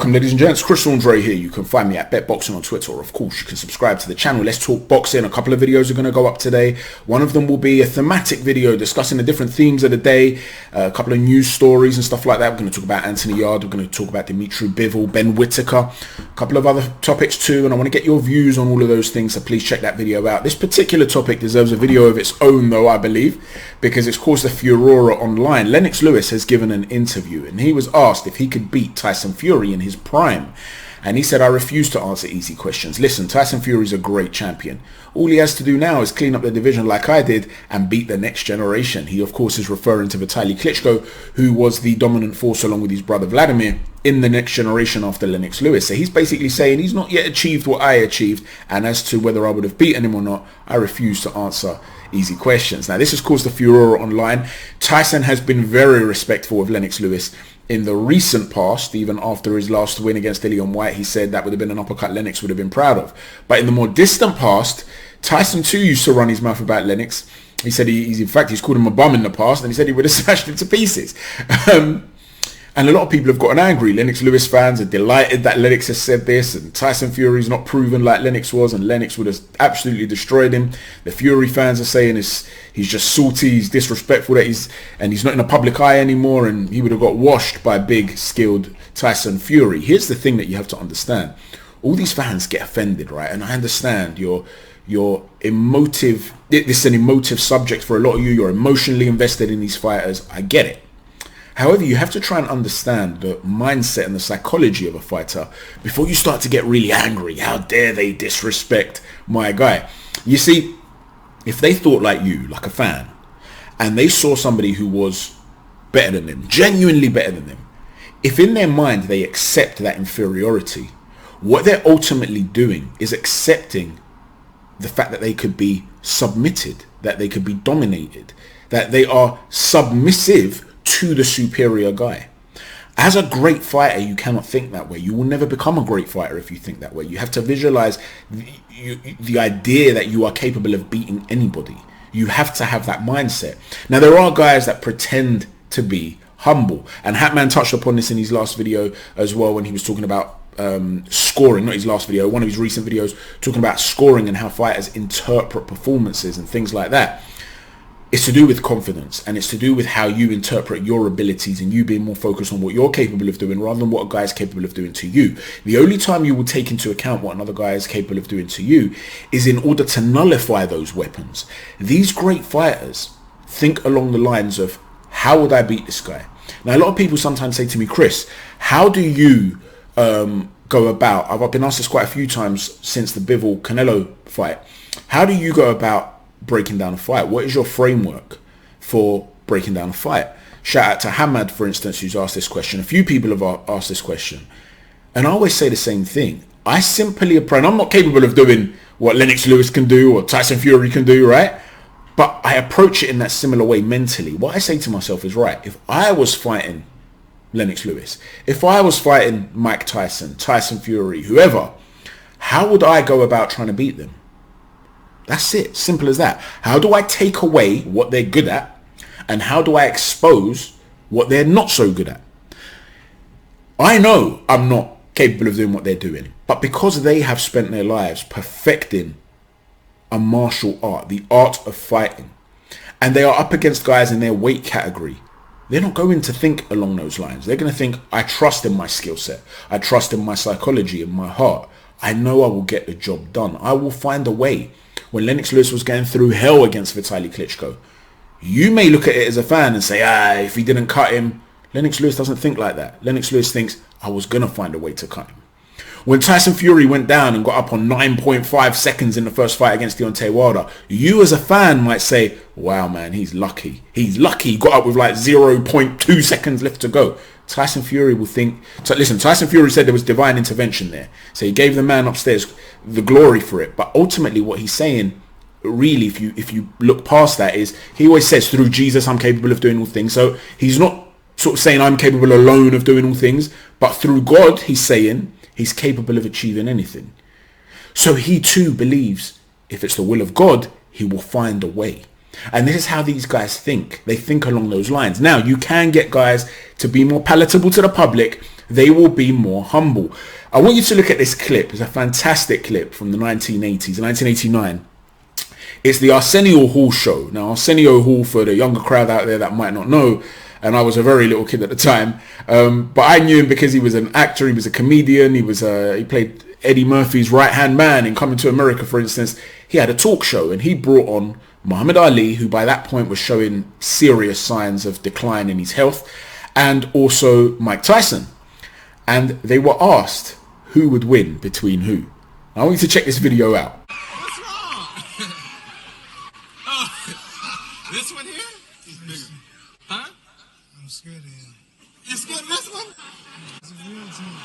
Welcome, ladies and gents. Chris Andre here. You can find me at BetBoxing on Twitter, or of course you can subscribe to the channel. Let's talk boxing. A couple of videos are going to go up today. One of them will be a thematic video discussing the different themes of the day, a couple of news stories and stuff like that. We're going to talk about Anthony Yarde. We're going to talk about Dimitri Bivol, Ben Whittaker, a couple of other topics too, and I want to get your views on all of those things, so please check that video out. This particular topic deserves a video of its own though, I believe, because it's caused a furore online. LENNOX LEWIS has given an interview and he was asked if he could beat Tyson Fury in his prime, and he said, "I refuse to answer easy questions. Listen, Tyson Fury is a great champion. All he has to do now is clean up the division like I did and beat the next generation." He of course is referring to Vitaly Klitschko, who was the dominant force along with his brother Vladimir in the next generation after LENNOX LEWIS. So he's basically saying he's not yet achieved what I achieved, and as to whether I would have beaten him or not, I refuse to answer easy questions. Now this has caused a furore online. Tyson has been very respectful of LENNOX LEWIS in the recent past. Even after his last win against Dillian White, he said that would have been an uppercut Lennox would have been proud of. But in the more distant past, Tyson too used to run his mouth about Lennox. He said he's called him a bum in the past, and he said he would have smashed him to pieces. And a lot of people have gotten angry. LENNOX LEWIS fans are delighted that Lennox has said this, and Tyson Fury's not proven like Lennox was, and Lennox would have absolutely destroyed him. The Fury fans are saying he's just salty, he's disrespectful, that he's not in the public eye anymore, and he would have got washed by big, skilled Tyson Fury. Here's the thing that you have to understand. All these fans get offended, right? And I understand your emotive, this is an emotive subject for a lot of you. You're emotionally invested in these fighters. I get it. However, you have to try and understand the mindset and the psychology of a fighter before you start to get really angry. How dare they disrespect my guy? You see, if they thought like you, like a fan, and they saw somebody who was better than them, genuinely better than them, if in their mind they accept that inferiority, what they're ultimately doing is accepting the fact that they could be submitted, that they could be dominated, that they are submissive to the superior guy. As a great fighter, you cannot think that way. You will never become a great fighter if you think that way. You have to visualize the idea that you are capable of beating anybody. You have to have that mindset. Now, there are guys that pretend to be humble, and Hatman touched upon this in his last video as well, when he was talking about scoring. Not his last video, one of his recent videos, talking about scoring and how fighters interpret performances and things like that. It's to do with confidence, and it's to do with how you interpret your abilities and you being more focused on what you're capable of doing rather than what a guy is capable of doing to you. The only time you will take into account what another guy is capable of doing to you is in order to nullify those weapons. These great fighters think along the lines of, how would I beat this guy? Now, a lot of people sometimes say to me, Chris, how do you go about, I've been asked this quite a few times since the Bivol Canelo fight, how do you go about breaking down a fight? What is your framework for breaking down a fight? Shout out to Hamad, for instance, who's asked this question. A few people have asked this question, and I always say the same thing. I simply approach, and I'm not capable of doing what LENNOX LEWIS can do or Tyson Fury can do, right? But I approach it in that similar way mentally. What I say to myself is, right, if I was fighting LENNOX LEWIS, if I was fighting Mike Tyson, Tyson Fury, whoever, how would I go about trying to beat them? That's it. Simple as that. How do I take away what they're good at, and how do I expose what they're not so good at? I know I'm not capable of doing what they're doing, but because they have spent their lives perfecting a martial art, the art of fighting, and they are up against guys in their weight category, they're not going to think along those lines. They're going to think, I trust in my skill set. I trust in my psychology and my heart. I know I will get the job done. I will find a way. When LENNOX LEWIS was going through hell against Vitaly Klitschko, you may look at it as a fan and say, if he didn't cut him. LENNOX LEWIS doesn't think like that. LENNOX LEWIS thinks, I was going to find a way to cut him. When Tyson Fury went down and got up on 9.5 seconds in the first fight against Deontay Wilder, you as a fan might say, wow, man, he's lucky. He's lucky he got up with like 0.2 seconds left to go. Tyson Fury will think, so listen, Tyson Fury said there was divine intervention there. So he gave the man upstairs the glory for it. But ultimately what he's saying, really, if you look past that, is he always says, through Jesus, I'm capable of doing all things. So he's not sort of saying I'm capable alone of doing all things, but through God, he's saying he's capable of achieving anything. So he too believes if it's the will of God, he will find a way. And this is how these guys think. They think along those lines. Now, you can get guys to be more palatable to the public they will be more humble. I want you to look at this clip. It's a fantastic clip from the 1980s, 1989. It's the Arsenio Hall show. Now, Arsenio Hall, for the younger crowd out there that might not know, and I was a very little kid at the time, but I knew him because he was an actor, he was a comedian, he played Eddie Murphy's right-hand man in Coming to America, for instance. He had a talk show, and he brought on Muhammad Ali, who by that point was showing serious signs of decline in his health, and also Mike Tyson. And they were asked who would win between who. I want you to check this video out. What's wrong? Oh, this one here? Huh? I'm scared of him. You scared of this one? He's a real champ.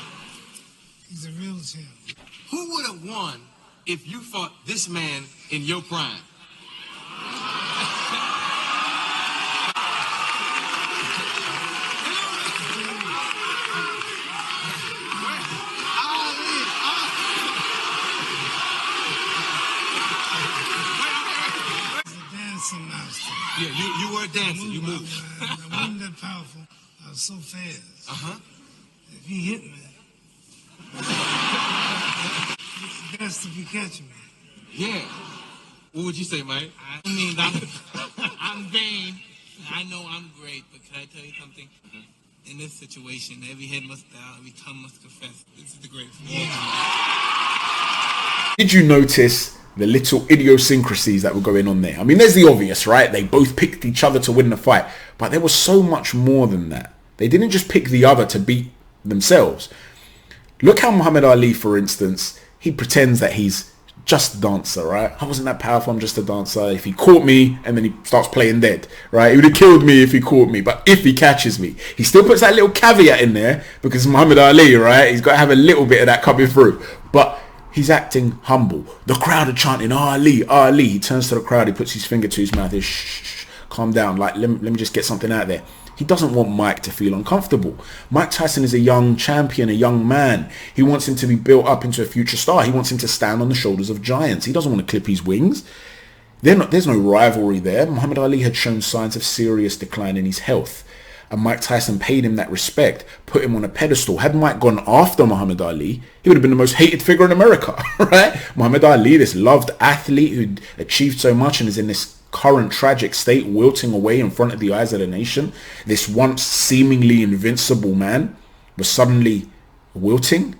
He's a real champ. Who would have won if you fought this man in your prime? Yeah, you were dancing. You moved. I wasn't that powerful. I was so fast. If he hit me, it's best if he catch me. Yeah. What would you say, Mike? I mean, I'm vain. I know I'm great, but can I tell you something? In this situation, every head must bow, every tongue must confess. This is the greatest. Did you notice the little idiosyncrasies that were going on there? I mean, there's the obvious, right? They both picked each other to win the fight, but there was so much more than that. They didn't just pick the other to beat themselves. Look how Muhammad Ali, for instance, he pretends that he's just a dancer, right? I wasn't that powerful, I'm just a dancer. If he caught me, and then he starts playing dead, right? He would have killed me if he caught me, but if he catches me, he still puts that little caveat in there because Muhammad Ali, right? He's got to have a little bit of that coming through, but he's acting humble. The crowd are chanting, Ali, Ali. He turns to the crowd, he puts his finger to his mouth, shh, calm down, like, let me just get something out there. He doesn't want Mike to feel uncomfortable. Mike Tyson is a young champion, a young man. He wants him to be built up into a future star. He wants him to stand on the shoulders of giants. He doesn't want to clip his wings. There's no rivalry there. Muhammad Ali had shown signs of serious decline in his health, and Mike Tyson paid him that respect, put him on a pedestal. Had Mike gone after Muhammad Ali, he would have been the most hated figure in America, right? Muhammad Ali, this loved athlete who'd achieved so much and is in this current tragic state, wilting away in front of the eyes of the nation. This once seemingly invincible man was suddenly wilting.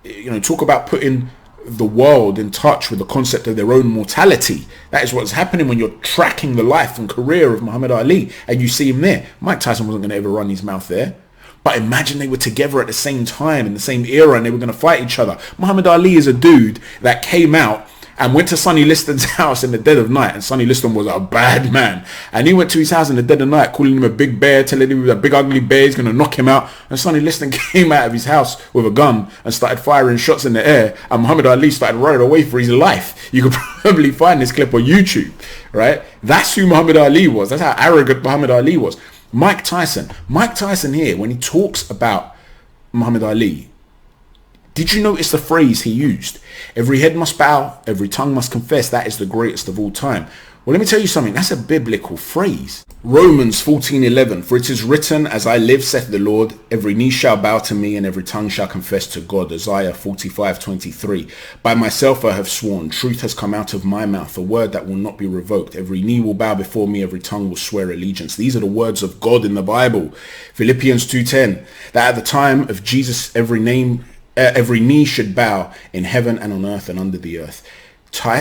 You know, talk about putting the world in touch with the concept of their own mortality. That is what's happening when you're tracking the life and career of Muhammad Ali, and you see him there. Mike Tyson wasn't going to ever run his mouth there. But imagine they were together at the same time, in the same era, and they were going to fight each other. Muhammad Ali is a dude that came out and went to Sonny Liston's house in the dead of night, and Sonny Liston was a bad man, and he went to his house in the dead of night calling him a big bear, telling him he was a big ugly bear, he's going to knock him out, and Sonny Liston came out of his house with a gun and started firing shots in the air, and Muhammad Ali started running away for his life. You could probably find this clip on YouTube, right? That's who Muhammad Ali was. That's how arrogant Muhammad Ali was. Mike Tyson here, when he talks about Muhammad Ali, did you notice the phrase he used? Every head must bow, every tongue must confess, that is the greatest of all time. Well, let me tell you something, that's a biblical phrase. Romans 14:11, for it is written, as I live, saith the Lord, every knee shall bow to me and every tongue shall confess to God. Isaiah 45:23, by myself I have sworn, truth has come out of my mouth, a word that will not be revoked. Every knee will bow before me, every tongue will swear allegiance. These are the words of God in the Bible. Philippians 2:10, that at the time of Jesus every knee should bow in heaven and on earth and under the earth.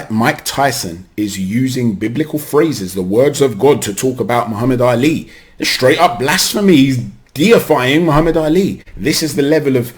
Mike Tyson is using biblical phrases, the words of God, to talk about Muhammad Ali. It's straight up blasphemy. He's deifying Muhammad Ali. This is the level of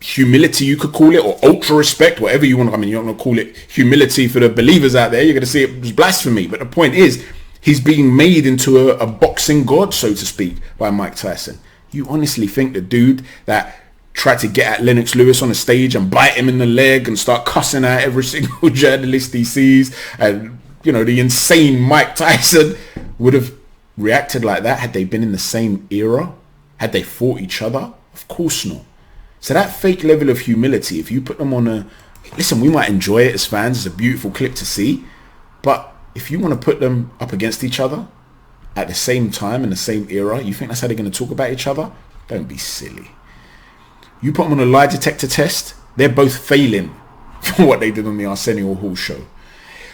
humility, you could call it, or ultra respect, whatever you want. I mean, you're not going to call it humility for the believers out there. You're going to see it was blasphemy. But the point is, he's being made into a boxing god, so to speak, by Mike Tyson. You honestly think the dude that tried to get at LENNOX LEWIS on the stage and bite him in the leg and start cussing out every single journalist he sees, and you know, the insane Mike Tyson would have reacted like that had they been in the same era? Had they fought each other? Of course not. So that fake level of humility, if you put them on listen, we might enjoy it as fans, it's a beautiful clip to see, but if you want to put them up against each other at the same time in the same era, you think that's how they're going to talk about each other? Don't be silly. You put them on a lie detector test, they're both failing for what they did on the Arsenio Hall show.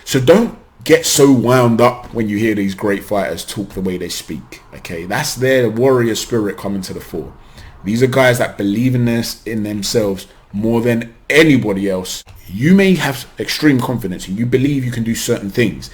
So don't get so wound up when you hear these great fighters talk the way they speak. Okay, that's their warrior spirit coming to the fore. These are guys that believe in this, in themselves more than anybody else. You may have extreme confidence and you believe you can do certain things.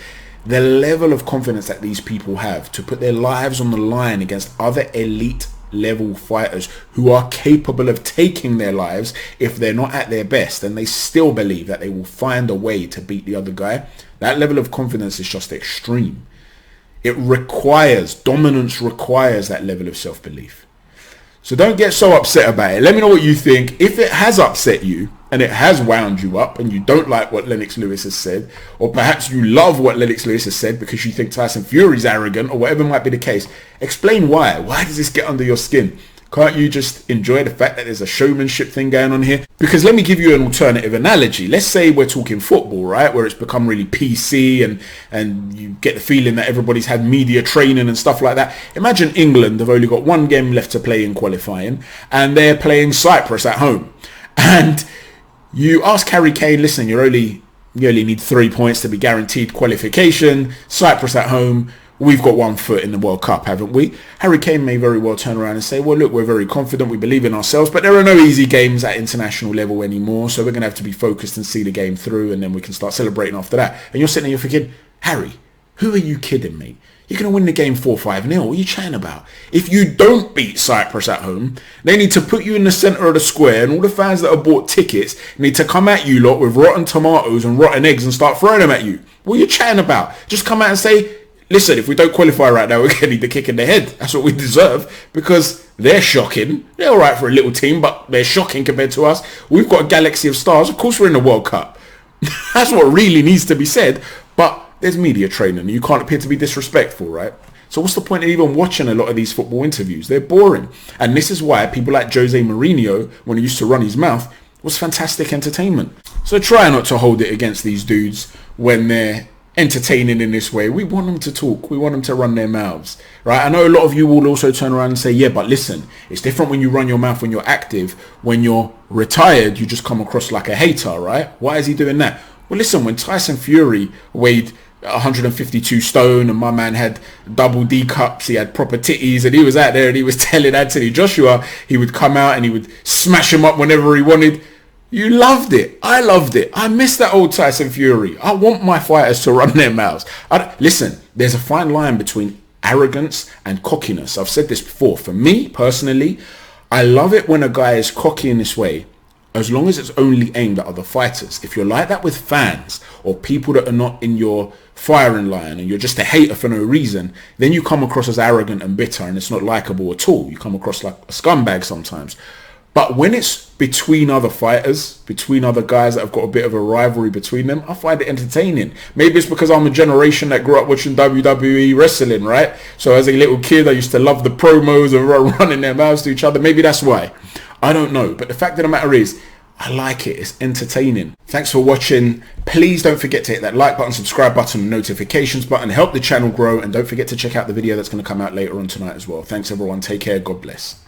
The level of confidence that these people have to put their lives on the line against other elite level fighters who are capable of taking their lives if they're not at their best, and they still believe that they will find a way to beat the other guy. That level of confidence is just extreme. It requires, dominance requires that level of self-belief. So don't get so upset about it. Let me know what you think. If it has upset you and it has wound you up and you don't like what LENNOX LEWIS has said, or perhaps you love what LENNOX LEWIS has said because you think Tyson Fury's arrogant, or whatever might be the case, explain why. Why does this get under your skin? Can't you just enjoy the fact that there's a showmanship thing going on here? Because let me give you an alternative analogy. Let's say we're talking football, right? Where it's become really PC and you get the feeling that everybody's had media training and stuff like that. Imagine England have only got one game left to play in qualifying and they're playing Cyprus at home. And you ask Harry Kane, listen, you only need 3 points to be guaranteed qualification. Cyprus at home. We've got 1 foot in the World Cup, haven't we? Harry Kane may very well turn around and say, well, look, we're very confident, we believe in ourselves, but there are no easy games at international level anymore, so we're going to have to be focused and see the game through, and then we can start celebrating after that. And you're sitting there, you're thinking, Harry, who are you kidding, mate? You're going to win the game 4-5-0. What are you chatting about? If you don't beat Cyprus at home, they need to put you in the centre of the square, and all the fans that have bought tickets need to come at you lot with rotten tomatoes and rotten eggs and start throwing them at you. What are you chatting about? Just come out and say, listen, if we don't qualify right now, we're going to need the kick in the head. That's what we deserve, because they're shocking. They're all right for a little team, but they're shocking compared to us. We've got a galaxy of stars. Of course, we're in the World Cup. That's what really needs to be said. But there's media training, and you can't appear to be disrespectful, right? So what's the point of even watching a lot of these football interviews? They're boring. And this is why people like Jose Mourinho, when he used to run his mouth, was fantastic entertainment. So try not to hold it against these dudes when they're entertaining in this way. We want them to talk. We want them to run their mouths, right? I know a lot of you will also turn around and say, yeah, but listen, it's different when you run your mouth when you're active. When you're retired, you just come across like a hater, right? Why is he doing that? Well, listen, when Tyson Fury weighed 152 stone and my man had double D cups, he had proper titties, and he was out there and he was telling Anthony Joshua he would come out and he would smash him up whenever he wanted. You loved it. I loved it. I miss that old Tyson Fury. I want my fighters to run their mouths. Listen, there's a fine line between arrogance and cockiness. I've said this before. For me, personally, I love it when a guy is cocky in this way, as long as it's only aimed at other fighters. If you're like that with fans or people that are not in your firing line and you're just a hater for no reason, then you come across as arrogant and bitter, and it's not likable at all. You come across like a scumbag sometimes. But when it's between other fighters, between other guys that have got a bit of a rivalry between them, I find it entertaining. Maybe it's because I'm a generation that grew up watching WWE wrestling, right? So as a little kid, I used to love the promos and running their mouths to each other. Maybe that's why. I don't know. But the fact of the matter is, I like it. It's entertaining. Thanks for watching. Please don't forget to hit that like button, subscribe button, and notifications button. Help the channel grow. And don't forget to check out the video that's going to come out later on tonight as well. Thanks, everyone. Take care. God bless.